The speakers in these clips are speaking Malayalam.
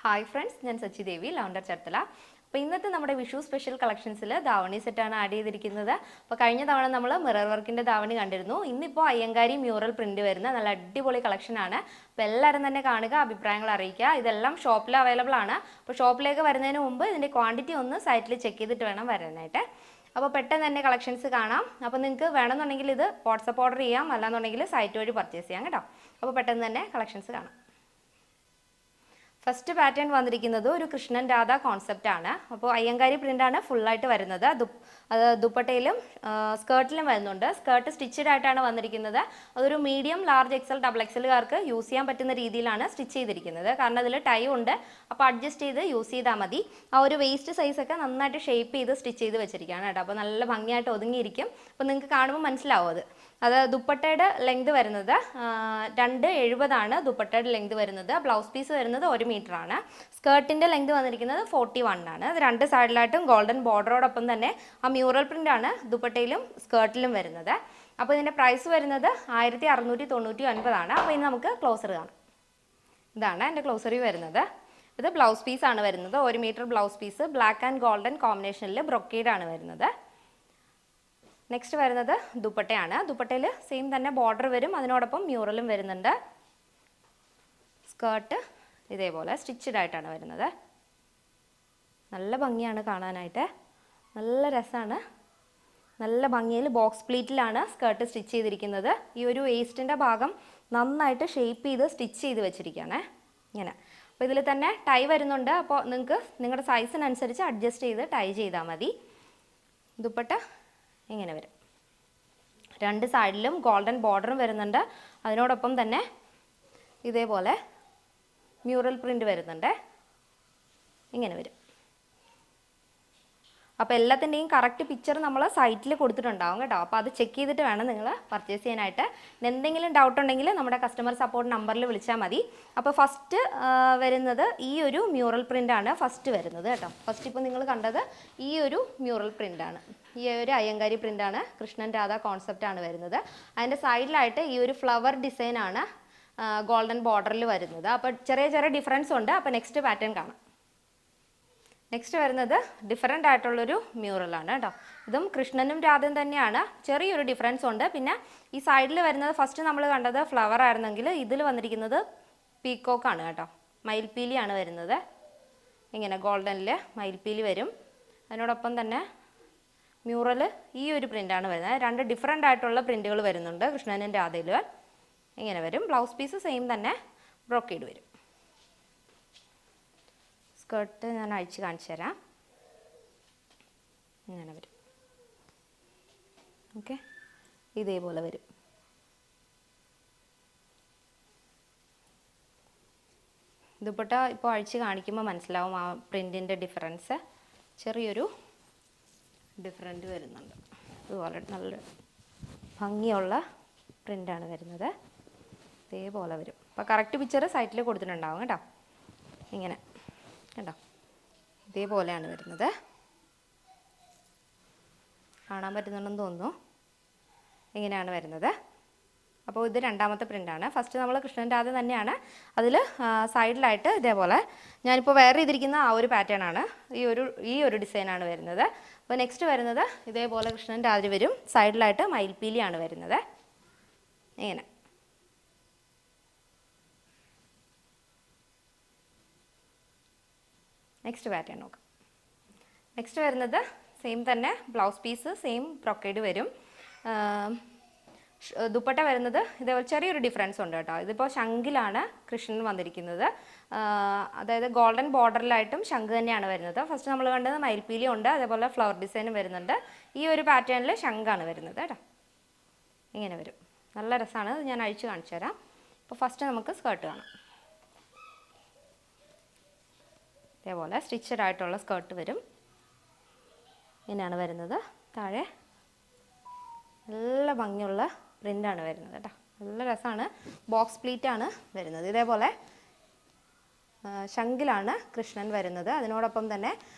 ഹായ് ഫ്രണ്ട്സ്, ഞാൻ സച്ചി ദേവി, ലവൻഡർ ചേർത്തല. അപ്പോൾ ഇന്നത്തെ നമ്മുടെ വിഷു സ്പെഷ്യൽ കളക്ഷൻസിൽ ധാവണി സെറ്റാണ് ആഡ് ചെയ്തിരിക്കുന്നത്. അപ്പോൾ കഴിഞ്ഞ തവണ നമ്മൾ മിറർ വർക്കിൻ്റെ ധാവണി കണ്ടിരുന്നു. ഇന്നിപ്പോൾ അയ്യങ്കാരി മ്യൂറൽ പ്രിൻറ്റ് വരുന്ന നല്ല അടിപൊളി കളക്ഷനാണ്. അപ്പോൾ എല്ലാവരും തന്നെ കാണുക, അഭിപ്രായങ്ങൾ അറിയിക്കുക. ഇതെല്ലാം ഷോപ്പിൽ അവൈലബിൾ ആണ്. അപ്പോൾ ഷോപ്പിലേക്ക് വരുന്നതിന് മുമ്പ് ഇതിൻ്റെ ക്വാണ്ടിറ്റി ഒന്ന് സൈറ്റിൽ ചെക്ക് ചെയ്തിട്ട് വേണം വരാനായിട്ട്. അപ്പോൾ പെട്ടെന്ന് തന്നെ കളക്ഷൻസ് കാണാം. അപ്പോൾ നിങ്ങൾക്ക് വേണമെന്നുണ്ടെങ്കിൽ ഇത് വാട്സപ്പ് ഓർഡർ ചെയ്യാം, അല്ലാന്നുണ്ടെങ്കിൽ സൈറ്റ് വഴി പർച്ചേസ് ചെയ്യാം കേട്ടോ. അപ്പോൾ പെട്ടെന്ന് തന്നെ കളക്ഷൻസ് കാണാം. ഫസ്റ്റ് പാറ്റേൺ വന്നിരിക്കുന്നത് ഒരു കൃഷ്ണൻ രാധ കോൺസെപ്റ്റ് ആണ്. അപ്പോൾ അയ്യങ്കാരി പ്രിൻ്റാണ് ഫുള്ളായിട്ട് വരുന്നത്. അത് ദുപ്പട്ടയിലും സ്കേർട്ടിലും വരുന്നുണ്ട്. സ്കേർട്ട് സ്റ്റിച്ചഡ് ആയിട്ടാണ് വന്നിരിക്കുന്നത്. അതൊരു മീഡിയം, ലാർജ്, എക്സൽ, ഡബിൾ എക്സലുകാർക്ക് യൂസ് ചെയ്യാൻ പറ്റുന്ന രീതിയിലാണ് സ്റ്റിച്ച് ചെയ്തിരിക്കുന്നത്. കാരണം അതിൽ ടൈ ഉണ്ട്, അപ്പോൾ അഡ്ജസ്റ്റ് ചെയ്ത് യൂസ് ചെയ്താൽ മതി. ആ ഒരു വേസ്റ്റ് സൈസൊക്കെ നന്നായിട്ട് ഷേപ്പ് ചെയ്ത് സ്റ്റിച്ച് ചെയ്ത് വെച്ചിരിക്കുകയാണ് കേട്ടോ. അപ്പോൾ നല്ല ഭംഗിയായിട്ട് ഒതുങ്ങിയിരിക്കും. അപ്പോൾ നിങ്ങൾക്ക് കാണുമ്പോൾ മനസ്സിലാവും അത് ദുപ്പട്ടയുടെ ലെങ്ത് വരുന്നത് 2.70 ദുപ്പട്ടയുടെ ലെങ്ത് വരുന്നത്. ബ്ലൗസ് പീസ് വരുന്നത് 1 മീറ്റർ ആണ്. സ്കേർട്ടിൻ്റെ ലെങ്ത് വന്നിരിക്കുന്നത് 41 ആണ്. അത് രണ്ട് സൈഡിലായിട്ടും ഗോൾഡൻ ബോർഡറോടൊപ്പം തന്നെ ആ മ്യൂറൽ പ്രിൻ്റ് ആണ് ദുപ്പട്ടയിലും സ്കേർട്ടിലും വരുന്നത്. അപ്പോൾ ഇതിൻ്റെ പ്രൈസ് വരുന്നത് 1699 ആണ്. അപ്പോൾ ഇനി നമുക്ക് ക്ലോസർ കാണാം. ഇതാണ് എൻ്റെ ക്ലോസറി വരുന്നത്. ഇത് ബ്ലൗസ് പീസാണ് വരുന്നത്. 1 metre blouse piece, black and golden കോമ്പിനേഷനിൽ ബ്രൊക്കേഡാണ് വരുന്നത്. നെക്സ്റ്റ് വരുന്നത് ദുപ്പട്ടയാണ്. ദുപ്പട്ടയിൽ സെയിം തന്നെ ബോർഡർ വരും, അതിനോടൊപ്പം മ്യൂറലും വരുന്നുണ്ട്. സ്കേർട്ട് ഇതേപോലെ സ്റ്റിച്ചഡ് ആയിട്ടാണ് വരുന്നത്. നല്ല ഭംഗിയാണ് കാണാനായിട്ട്, നല്ല രസമാണ്. നല്ല ഭംഗിയിൽ ബോക്സ് പ്ലീറ്റിലാണ് സ്കേർട്ട് സ്റ്റിച്ച് ചെയ്തിരിക്കുന്നത്. ഈ ഒരു വേസ്റ്റിൻ്റെ ഭാഗം നന്നായിട്ട് ഷേപ്പ് ചെയ്ത് സ്റ്റിച്ച് ചെയ്ത് വെച്ചിരിക്കുകയാണ് ഇങ്ങനെ. അപ്പോൾ ഇതിൽ തന്നെ ടൈ വരുന്നുണ്ട്. അപ്പോൾ നിങ്ങൾക്ക് നിങ്ങളുടെ സൈസിനനുസരിച്ച് അഡ്ജസ്റ്റ് ചെയ്ത് ടൈ ചെയ്താൽ മതി. ദുപ്പട്ട ഇങ്ങനെ വരും. രണ്ട് സൈഡിലും ഗോൾഡൻ ബോർഡറും വരുന്നുണ്ട്. അതിനോടൊപ്പം തന്നെ ഇതേപോലെ മ്യൂറൽ പ്രിൻ്റ് വരുന്നുണ്ട്. ഇങ്ങനെ വരും. അപ്പോൾ എല്ലാത്തിൻ്റെയും കറക്റ്റ് പിക്ചർ നമ്മൾ സൈറ്റിൽ കൊടുത്തിട്ടുണ്ടാവും കേട്ടോ. അപ്പോൾ അത് ചെക്ക് ചെയ്തിട്ട് വേണം നിങ്ങൾ പർച്ചേസ് ചെയ്യാനായിട്ട്. എന്തെങ്കിലും ഡൗട്ട് ഉണ്ടെങ്കിൽ നമ്മുടെ കസ്റ്റമർ സപ്പോർട്ട് നമ്പറിൽ വിളിച്ചാൽ മതി. അപ്പോൾ ഫസ്റ്റ് വരുന്നത് ഈ ഒരു മ്യൂറൽ പ്രിൻ്റാണ് ഫസ്റ്റ് വരുന്നത് കേട്ടോ. ഫസ്റ്റ് ഇപ്പോൾ നിങ്ങൾ കണ്ടത് ഈ ഒരു മ്യൂറൽ പ്രിൻ്റാണ്. ഈ ഒരു അയ്യങ്കാരി പ്രിൻ്റാണ്, കൃഷ്ണൻ രാധ കോൺസെപ്റ്റാണ് വരുന്നത്. അതിൻ്റെ സൈഡിലായിട്ട് ഈ ഒരു ഫ്ലവർ ഡിസൈനാണ് ഗോൾഡൻ ബോർഡറിൽ വരുന്നത്. അപ്പോൾ ചെറിയ ചെറിയ ഡിഫറൻസ് ഉണ്ട്. അപ്പോൾ നെക്സ്റ്റ് പാറ്റേൺ കാണാം. നെക്സ്റ്റ് വരുന്നത് ഡിഫറെൻ്റ് ആയിട്ടുള്ളൊരു മ്യൂറലാണ് കേട്ടോ. ഇതും കൃഷ്ണനും രാധയും തന്നെയാണ്, ചെറിയൊരു ഡിഫറൻസ് ഉണ്ട്. പിന്നെ ഈ സൈഡിൽ വരുന്നത് ഫസ്റ്റ് നമ്മൾ കണ്ടത് ഫ്ലവർ ആയിരുന്നെങ്കിൽ ഇതിൽ വന്നിരിക്കുന്നത് പീക്കോക്കാണ് കേട്ടോ. മയിൽപ്പീലിയാണ് വരുന്നത്. ഇങ്ങനെ ഗോൾഡനിൽ മയിൽപ്പീലി വരും. അതിനോടൊപ്പം തന്നെ മ്യൂറൽ ഈ ഒരു പ്രിൻ്റാണ് വരുന്നത്. രണ്ട് ഡിഫറെൻ്റ് ആയിട്ടുള്ള പ്രിൻ്റുകൾ വരുന്നുണ്ട് കൃഷ്ണനും രാധയിൽ. ഇങ്ങനെ വരും. ബ്ലൗസ് പീസ് സെയിം തന്നെ ബ്രോക്കേഡ് വരും. സ്കേർട്ട് ഞാൻ അഴിച്ച് കാണിച്ചു തരാം. ഇങ്ങനെ വരും. ഓക്കെ, ഇതേപോലെ വരും. ദുപ്പട്ട ഇപ്പോൾ അഴിച്ച് കാണിക്കുമ്പോൾ മനസ്സിലാവും ആ പ്രിൻറ്റിൻ്റെ ഡിഫറൻസ്. ചെറിയൊരു ഡിഫറൻറ്റ് വരുന്നുണ്ട്. അതുപോലെ നല്ല ഭംഗിയുള്ള പ്രിൻ്റാണ് വരുന്നത്. ഇതേപോലെ വരും. അപ്പോൾ കറക്റ്റ് പിക്ചർ സൈറ്റിൽ കൊടുത്തിട്ടുണ്ടാവും കേട്ടോ. ഇങ്ങനെ കണ്ടോ, ഇതേപോലെയാണ് വരുന്നത്. കാണാൻ പറ്റുന്നുണ്ടെന്ന് തോന്നുന്നു. ഇങ്ങനെയാണ് വരുന്നത്. അപ്പോൾ ഇത് രണ്ടാമത്തെ പ്രിൻ്റാണ്. ഫസ്റ്റ് നമ്മൾ കൃഷ്ണൻ രാധ തന്നെയാണ്. അതിൽ സൈഡിലായിട്ട് ഇതേപോലെ ഞാനിപ്പോൾ വെയർ ചെയ്തിരിക്കുന്ന ആ ഒരു പാറ്റേൺ ആണ്. ഈ ഒരു ഡിസൈനാണ് വരുന്നത്. അപ്പോൾ നെക്സ്റ്റ് വരുന്നത് ഇതേപോലെ കൃഷ്ണൻ രാധ വരും. സൈഡിലായിട്ട് മയിൽപ്പീലിയാണ് വരുന്നത്. ഇങ്ങനെ നെക്സ്റ്റ് പാറ്റേൺ നോക്കാം. നെക്സ്റ്റ് വരുന്നത് സെയിം തന്നെ ബ്ലൗസ് പീസ് സെയിം ബ്രൊക്കേഡ് വരും. ദുപ്പട്ട വരുന്നത് ഇതേപോലെ ചെറിയൊരു ഡിഫറൻസ് ഉണ്ട് കേട്ടോ. ഇതിപ്പോൾ ശംഖിലാണ് കൃഷ്ണൻ വന്നിരിക്കുന്നത്. അതായത് ഗോൾഡൻ ബോർഡറിലായിട്ടും ശംഖ് തന്നെയാണ് വരുന്നത്. ഫസ്റ്റ് നമ്മൾ കണ്ടത് മയിൽപ്പീലി ഉണ്ട്, അതേപോലെ ഫ്ലവർ ഡിസൈനും വരുന്നുണ്ട്. ഈ ഒരു പാറ്റേണിൽ ശംഖാണ് വരുന്നത് കേട്ടോ. ഇങ്ങനെ വരും. നല്ല രസമാണ്. ഞാൻ അഴിച്ച് കാണിച്ചു തരാം. ഇപ്പോൾ ഫസ്റ്റ് നമുക്ക് സ്കേർട്ട് കാണാം. ഇതേപോലെ സ്റ്റിച്ചഡ് ആയിട്ടുള്ള സ്കേർട്ട് വരും. ഇങ്ങനെയാണ് വരുന്നത്. താഴെ നല്ല ഭംഗിയുള്ള പ്രിൻ്റാണ് വരുന്നത് കേട്ടോ. നല്ല രസമാണ്. ബോക്സ് പ്ലീറ്റാണ് വരുന്നത്. ഇതേപോലെ ശംഖിലാണ് കൃഷ്ണൻ വരുന്നത്. അതിനോടൊപ്പം തന്നെ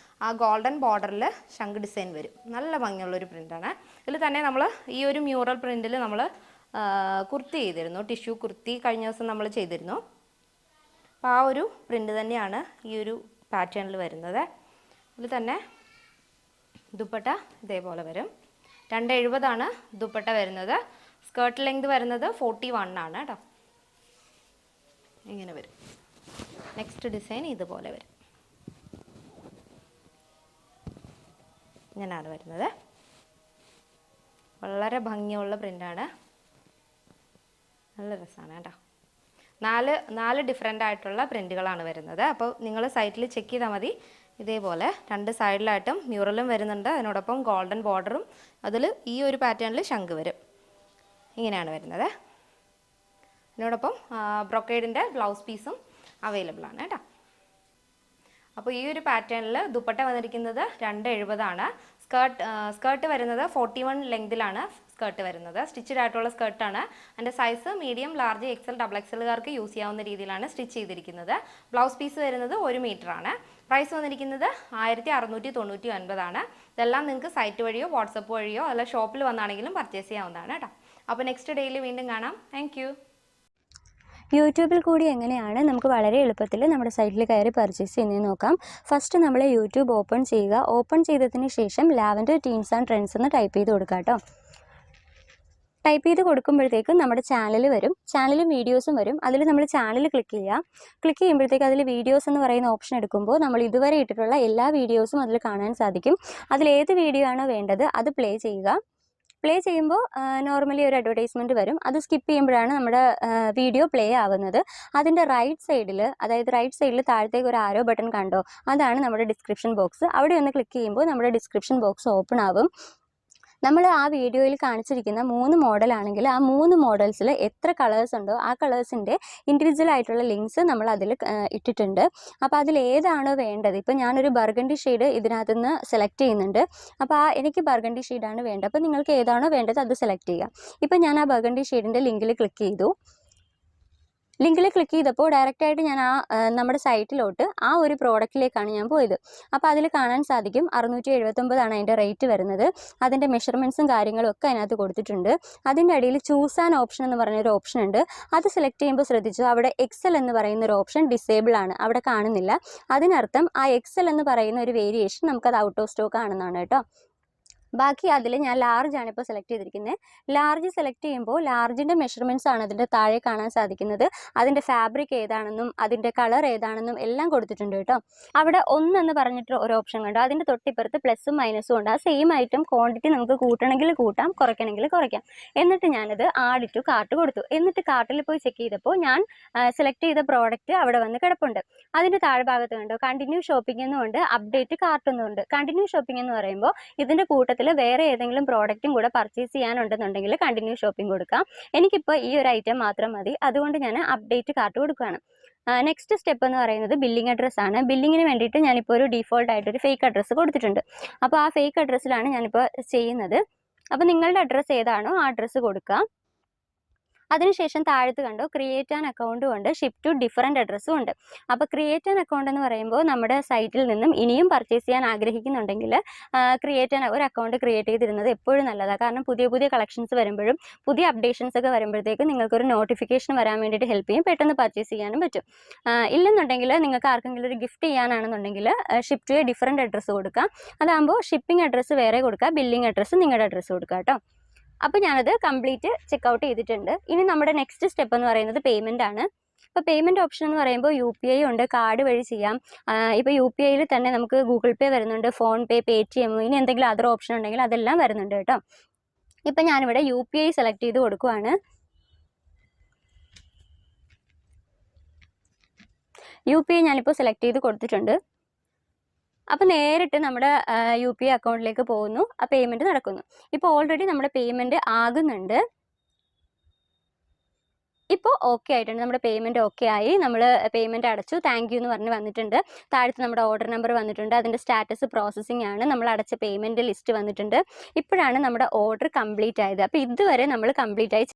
ആ ഗോൾഡൻ ബോർഡറിൽ ശംഖ് ഡിസൈൻ വരും. നല്ല ഭംഗിയുള്ളൊരു പ്രിൻ്റാണ്. ഇതിൽ തന്നെ നമ്മൾ ഈ ഒരു മ്യൂറൽ പ്രിൻറ്റിൽ നമ്മൾ കുർത്തി ചെയ്തിരുന്നു. ടിഷ്യൂ കുർത്തി കഴിഞ്ഞ ദിവസം നമ്മൾ ചെയ്തിരുന്നു. അപ്പോൾ ആ ഒരു പ്രിൻ്റ് തന്നെയാണ് ഈ ഒരു പാറ്റേണിൽ വരുന്നത്. അതിൽ തന്നെ ദുപ്പട്ട ഇതേപോലെ വരും. 270 ദുപ്പട്ട വരുന്നത്. സ്കേർട്ട് ലെങ്ത് വരുന്നത് 41 ആണ് കേട്ടോ. ഇങ്ങനെ വരും. നെക്സ്റ്റ് ഡിസൈൻ ഇതുപോലെ വരും. ഇങ്ങനെയാണ് വരുന്നത്. വളരെ ഭംഗിയുള്ള പ്രിൻ്റാണ്, നല്ല രസമാണ് കേട്ടോ. 4 ഡിഫറെൻ്റ് ആയിട്ടുള്ള പ്രിൻ്റുകളാണ് വരുന്നത്. അപ്പോൾ നിങ്ങൾ സൈറ്റിൽ ചെക്ക് ചെയ്താൽ മതി. ഇതേപോലെ 2 സൈഡിലായിട്ടും മ്യൂറലും വരുന്നുണ്ട്, അതിനോടൊപ്പം ഗോൾഡൻ ബോർഡറും, അതിൽ ഈ ഒരു പാറ്റേണിൽ ശംഖ് വരും. ഇങ്ങനെയാണ് വരുന്നത്. അതിനോടൊപ്പം ബ്രൊക്കേഡിൻ്റെ ബ്ലൗസ് പീസും അവൈലബിൾ ആണ് കേട്ടോ. അപ്പോൾ ഈ ഒരു പാറ്റേണിൽ ദുപ്പട്ട വന്നിരിക്കുന്നത് 270 സ്കേർട്ട് വരുന്നത് 41 ലെങ്തിലാണ് സ്കേർട്ട് വരുന്നത്. സ്റ്റിച്ചഡ് ആയിട്ടുള്ള സ്കേർട്ടാണ്. അതിൻ്റെ size medium, large, XL, double എക്സലുകാർക്ക് യൂസ് ചെയ്യാവുന്ന രീതിയിലാണ് സ്റ്റിച്ച് ചെയ്തിരിക്കുന്നത്. ബ്ലൗസ് പീസ് വരുന്നത് 1 മീറ്ററാണ്. പ്രൈസ് വന്നിരിക്കുന്നത് 1699 ഇതെല്ലാം നിങ്ങൾക്ക് സൈറ്റ് വഴിയോ വാട്സപ്പ് വഴിയോ അല്ല ഷോപ്പിൽ വന്നാണെങ്കിലും പർച്ചേസ് ചെയ്യാവുന്നതാണ് കേട്ടോ. അപ്പോൾ നെക്സ്റ്റ് ഡേയിൽ വീണ്ടും കാണാം. താങ്ക് യൂട്യൂബിൽ കൂടി എങ്ങനെയാണ് നമുക്ക് വളരെ എളുപ്പത്തിൽ നമ്മുടെ സൈറ്റിൽ കയറി പർച്ചേസ് ചെയ്യുന്നത് നോക്കാം. ഫസ്റ്റ് നമ്മൾ യൂട്യൂബ് ഓപ്പൺ ചെയ്യുക. ഓപ്പൺ ചെയ്തതിന് ശേഷം ലാവൻഡർ ടീൻസ് ആൻഡ് ട്രെൻഡ്സ് എന്ന് ടൈപ്പ് ചെയ്ത് കൊടുക്കുക കേട്ടോ. ടൈപ്പ് ചെയ്ത് കൊടുക്കുമ്പോഴത്തേക്കും നമ്മുടെ ചാനൽ വരും. ചാനലും വീഡിയോസും വരും. അതിൽ നമ്മൾ ചാനൽ ക്ലിക്ക് ചെയ്യുക. ക്ലിക്ക് ചെയ്യുമ്പോഴത്തേക്ക് അതിൽ വീഡിയോസ് എന്ന് പറയുന്ന ഓപ്ഷൻ എടുക്കുമ്പോൾ നമ്മൾ ഇതുവരെ ഇട്ടിട്ടുള്ള എല്ലാ വീഡിയോസും അതിൽ കാണാൻ സാധിക്കും. അതിലേത് വീഡിയോ ആണോ വേണ്ടത് അത് പ്ലേ ചെയ്യുക. പ്ലേ ചെയ്യുമ്പോൾ നോർമലി ഒരു അഡ്വർടൈസ്മെൻറ്റ് വരും. അത് സ്കിപ്പ് ചെയ്യുമ്പോഴാണ് നമ്മുടെ വീഡിയോ പ്ലേ ആവുന്നത്. അതിൻ്റെ റൈറ്റ് സൈഡിൽ താഴത്തേക്ക് ഒരു ആരോ ബട്ടൺ കണ്ടോ, അതാണ് നമ്മുടെ ഡിസ്ക്രിപ്ഷൻ ബോക്സ്. അവിടെ ഒന്ന് ക്ലിക്ക് ചെയ്യുമ്പോൾ നമ്മുടെ ഡിസ്ക്രിപ്ഷൻ ബോക്സ് ഓപ്പൺ ആവും. നമ്മൾ ആ വീഡിയോയിൽ കാണിച്ചിരിക്കുന്ന 3 മോഡലാണെങ്കിൽ ആ 3 മോഡൽസിൽ എത്ര കളേഴ്സ് ഉണ്ടോ ആ കളേഴ്സിൻ്റെ ഇൻഡിവിജ്വൽ ആയിട്ടുള്ള ലിങ്ക്സ് നമ്മൾ അതിൽ ഇട്ടിട്ടുണ്ട്. അപ്പോൾ അതിൽ ഏതാണോ വേണ്ടത്, ഇപ്പോൾ ഞാനൊരു ബർഗണ്ടി ഷെയ്ഡ് ഇതിനകത്ത് നിന്ന് സെലക്ട് ചെയ്യുന്നുണ്ട്. അപ്പോൾ എനിക്ക് ബർഗണ്ടി ഷെയ്ഡാണ് വേണ്ടത്. അപ്പോൾ നിങ്ങൾക്ക് ഏതാണോ വേണ്ടത് അത് സെലക്ട് ചെയ്യുക. ഇപ്പോൾ ഞാൻ ആ ബർഗണ്ടി ഷെയ്ഡിൻ്റെ ലിങ്കിൽ ക്ലിക്ക് ചെയ്തു. ലിങ്കിൽ ക്ലിക്ക് ചെയ്തപ്പോൾ ഡയറക്റ്റായിട്ട് ഞാൻ നമ്മുടെ സൈറ്റിലോട്ട് ആ ഒരു പ്രോഡക്റ്റിലേക്കാണ് ഞാൻ പോയത്. അപ്പോൾ അതിൽ കാണാൻ സാധിക്കും 679 അതിൻ്റെ റേറ്റ് വരുന്നത്. അതിൻ്റെ മെഷർമെൻറ്റ്സും കാര്യങ്ങളും ഒക്കെ അതിനകത്ത് കൊടുത്തിട്ടുണ്ട്. അതിൻ്റെ അടിയിൽ ചൂസ് ആൻ ഓപ്ഷൻ എന്ന് പറഞ്ഞൊരു ഓപ്ഷൻ ഉണ്ട്. അത് സെലക്ട് ചെയ്യുമ്പോൾ ശ്രദ്ധിച്ചു, അവിടെ എക്സൽ എന്ന് പറയുന്ന ഒരു ഓപ്ഷൻ ഡിസേബിൾ ആണ്, അവിടെ കാണുന്നില്ല. അതിനർത്ഥം ആ എക്സൽ എന്ന് പറയുന്ന ഒരു വേരിയേഷൻ നമുക്കത് ഔട്ട് ഓഫ് സ്റ്റോക്ക് ആണെന്നാണ് കേട്ടോ. ബാക്കി അതിൽ ഞാൻ ലാർജ് ആണ് ഇപ്പോൾ സെലക്ട് ചെയ്തിരിക്കുന്നത്. ലാർജ് സെലക്ട് ചെയ്യുമ്പോൾ ലാർജിൻ്റെ മെഷർമെൻറ്റ്സ് ആണ് അതിൻ്റെ താഴെ കാണാൻ സാധിക്കുന്നത്. അതിൻ്റെ ഫാബ്രിക് ഏതാണെന്നും അതിൻ്റെ കളർ ഏതാണെന്നും എല്ലാം കൊടുത്തിട്ടുണ്ട് കേട്ടോ. അവിടെ 1 എന്ന് പറഞ്ഞിട്ട് ഒരു ഓപ്ഷൻ കണ്ടു. അതിൻ്റെ തൊട്ടിപ്പുറത്ത് പ്ലസും മൈനസും ഉണ്ട്. ആ സെയിം ഐറ്റം ക്വാണ്ടിറ്റി നമുക്ക് കൂട്ടണമെങ്കിൽ കൂട്ടാം, കുറയ്ക്കണമെങ്കിൽ കുറയ്ക്കാം. എന്നിട്ട് ഞാനത് ആഡ് ടു കാർട്ട് കൊടുത്തു. എന്നിട്ട് കാർട്ടിൽ പോയി ചെക്ക് ചെയ്തപ്പോൾ ഞാൻ സെലക്ട് ചെയ്ത പ്രോഡക്റ്റ് അവിടെ വന്ന് കിടപ്പുണ്ട്. അതിൻ്റെ താഴ്ഭാഗത്ത് കണ്ടോ കണ്ടിന്യൂ ഷോപ്പിംഗ് എന്നുമുണ്ട്, അപ്ഡേറ്റ് കാർട്ട് എന്നുമുണ്ട്. കണ്ടിന്യൂ ഷോപ്പിംഗ് എന്ന് പറയുമ്പോൾ ഇതിൻ്റെ കൂട്ടത്തിൽ വേറെ ഏതെങ്കിലും പ്രോഡക്റ്റും കൂടെ പർച്ചേസ് ചെയ്യാനുണ്ടെന്നുണ്ടെങ്കിൽ കണ്ടിന്യൂ ഷോപ്പിംഗ് കൊടുക്കാം. എനിക്കിപ്പോൾ ഈ ഒരു ഐറ്റം മാത്രം മതി, അതുകൊണ്ട് ഞാൻ അപ്ഡേറ്റ് കാർട്ട് കൊടുക്കുകയാണ്. നെക്സ്റ്റ് സ്റ്റെപ്പ് എന്ന് പറയുന്നത് ബില്ലിംഗ് അഡ്രസ്സ് ആണ്. ബില്ലിങ്ങിന് വേണ്ടിയിട്ട് ഞാനിപ്പോൾ ഒരു ഡീഫോൾട്ട് ആയിട്ടൊരു ഫേക്ക് അഡ്രസ്സ് കൊടുത്തിട്ടുണ്ട്. അപ്പോൾ ആ ഫേക്ക് അഡ്രസ്സിലാണ് ഞാനിപ്പോൾ ചെയ്യുന്നത്. അപ്പോൾ നിങ്ങളുടെ അഡ്രസ്സ് ഏതാണോ ആ അഡ്രസ്സ് കൊടുക്കുക. അതിനുശേഷം താഴത്ത് കണ്ടോ ക്രിയേറ്റ് ആൻ അക്കൗണ്ടും ഉണ്ട്, ഷിപ്പ് ടു ഡിഫറൻറ്റ് അഡ്രസ്സും ഉണ്ട്. അപ്പോൾ ക്രിയേറ്റ് ആൻ അക്കൗണ്ട് എന്ന് പറയുമ്പോൾ നമ്മുടെ സൈറ്റിൽ നിന്നും ഇനിയും പർച്ചേസ് ചെയ്യാൻ ആഗ്രഹിക്കുന്നുണ്ടെങ്കിൽ ഒരു അക്കൗണ്ട് ക്രിയേറ്റ് ചെയ്തിരുന്നത് എപ്പോഴും നല്ലതാണ്. കാരണം പുതിയ പുതിയ കളക്ഷൻസ് വരുമ്പോഴും പുതിയ അപ്ഡേഷൻസ് ഒക്കെ വരുമ്പോഴത്തേക്കും നിങ്ങൾക്കൊരു നോട്ടിഫിക്കേഷൻ വരാൻ വേണ്ടിയിട്ട് ഹെൽപ്പ് ചെയ്യും, പെട്ടെന്ന് പർച്ചേസ് ചെയ്യാനും പറ്റും. ഇല്ലെന്നുണ്ടെങ്കിൽ നിങ്ങൾക്ക് ആർക്കെങ്കിലും ഒരു ഗിഫ്റ്റ് ചെയ്യാനാണെന്നുണ്ടെങ്കിൽ ship to a different address കൊടുക്കാം. അതാകുമ്പോൾ ഷിപ്പിംഗ് അഡ്രസ്സ് വേറെ കൊടുക്കുക, ബില്ലിംഗ് അഡ്രസ്സ് നിങ്ങളുടെ അഡ്രസ്സ് കൊടുക്കുക കേട്ടോ. അപ്പോൾ ഞാനത് കംപ്ലീറ്റ് ചെക്കൗട്ട് ചെയ്തിട്ടുണ്ട്. ഇനി നമ്മുടെ നെക്സ്റ്റ് സ്റ്റെപ്പ് എന്ന് പറയുന്നത് പേയ്മെൻ്റ് ആണ്. ഇപ്പോൾ പേയ്മെൻറ്റ് ഓപ്ഷൻ എന്ന് പറയുമ്പോൾ UPI ഉണ്ട്, കാർഡ് വഴി ചെയ്യാം. ഇപ്പോൾ UPIയിൽ തന്നെ നമുക്ക് ഗൂഗിൾ പേ വരുന്നുണ്ട്, ഫോൺ പേ, പേടിഎം, ഇനി എന്തെങ്കിലും അതർ ഓപ്ഷൻ ഉണ്ടെങ്കിൽ അതെല്ലാം വരുന്നുണ്ട് കേട്ടോ. ഇപ്പം ഞാനിവിടെ UPI സെലക്ട് ചെയ്ത് കൊടുക്കുവാണ്. UPI ഞാനിപ്പോൾ സെലക്ട് ചെയ്ത് കൊടുത്തിട്ടുണ്ട്. അപ്പോൾ നേരിട്ട് നമ്മുടെ UPI അക്കൗണ്ടിലേക്ക് പോകുന്നു, ആ പേയ്മെൻറ്റ് നടക്കുന്നു. ഇപ്പോൾ ഓൾറെഡി നമ്മുടെ പേയ്മെൻറ്റ് ആകുന്നുണ്ട്. ഇപ്പോൾ ഓക്കെ ആയിട്ടുണ്ട്, നമ്മുടെ പേയ്മെൻറ്റ് ഓക്കെ ആയി. നമ്മൾ പേയ്മെൻറ്റ് അടച്ചു, താങ്ക് യു എന്ന് പറഞ്ഞ് വന്നിട്ടുണ്ട്. താഴത്ത് നമ്മുടെ ഓർഡർ നമ്പർ വന്നിട്ടുണ്ട്, അതിൻ്റെ സ്റ്റാറ്റസ് പ്രോസസ്സിംഗ് ആണ്, നമ്മൾ അടച്ച പേയ്മെൻറ്റ് ലിസ്റ്റ് വന്നിട്ടുണ്ട്. ഇപ്പോഴാണ് നമ്മുടെ ഓർഡർ കംപ്ലീറ്റ് ആയത്. അപ്പോൾ ഇതുവരെ നമ്മൾ കംപ്ലീറ്റ് ആയി